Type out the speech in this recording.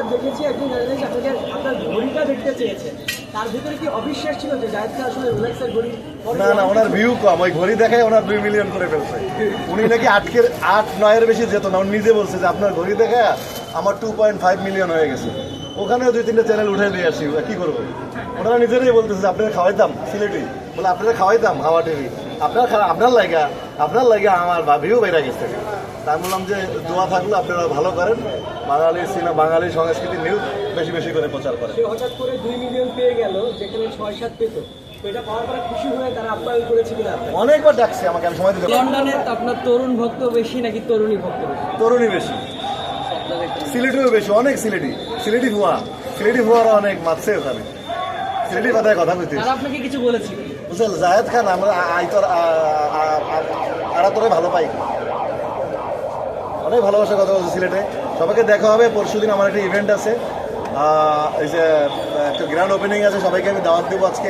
আমরা দেখেছি একজন জার্নালিস্ট আপনাকে আপনার ঘড়িটা দেখতে চেয়েছে, তার ভিতরে কি অবিশ্বাস ছিল যে জায়েদ খান আসলে রোলেক্সের ঘড়ি? না, ওনার ভিউ কম, ওই ঘড়ি দেখায় ওনার 2 মিলিয়ন করে ফেলছে। উনি নাকি 8-9 বেশি যেত না, উনি নিজে বলছে যে আপনার ঘড়ি দেখায় আমার 2.5 মিলিয়ন হয়ে গেছে। ওখানেও 2-3টে চ্যানেল উঠে দিয়ে আসি, কি করবো? ওনারা নিজেরাই বলতেছে আপনারা খাওয়াইতাম সিলেটি, বলে আপনারা খাওয়াইতাম হাওয়া টিভি, আপনার লাগা আমার ভিউ বেড়ে গেছে। তাই বললাম যে দোয়া থাকলে আপনারা ভালো করেন, বাঙালি সংস্কৃতি নিউজ বেশি বেশি করে প্রচার করেন। সে হঠাৎ করে 2 মিলিয়ন পেয়ে গেল, যেখানে 6-7 পেত, তো এটা পাওয়ার পরে খুশি হয়ে তারা আপ্যায়ন করেছে কিনা? অনেকবার ডাকছে আমাকে, আমি সময় দিতে পারি। লন্ডনে আপনার তরুণ ভক্ত বেশি নাকি তরুণী ভক্ত বেশি? তরুণী বেশি, সিলেটিও বেশি, অনেক সিলেটি ভুয়ারা অনেক মারছে ওখানে, সিলেটি কথায় কথা বলতে। তারা আপনাকে কিছু বলেছে? বুঝলেন, জায়েদ খান আমরা আরা তোরে ভালো পাই, অনেক ভালোবাসার কথা বলছে সিলেটে। সবাইকে দেখা হবে পরশুদিন, আমার একটা ইভেন্ট আছে, এই যে একটা গ্র্যান্ড ওপেনিং আছে, সবাইকে আমি দাওয়াত দেবো আজকে।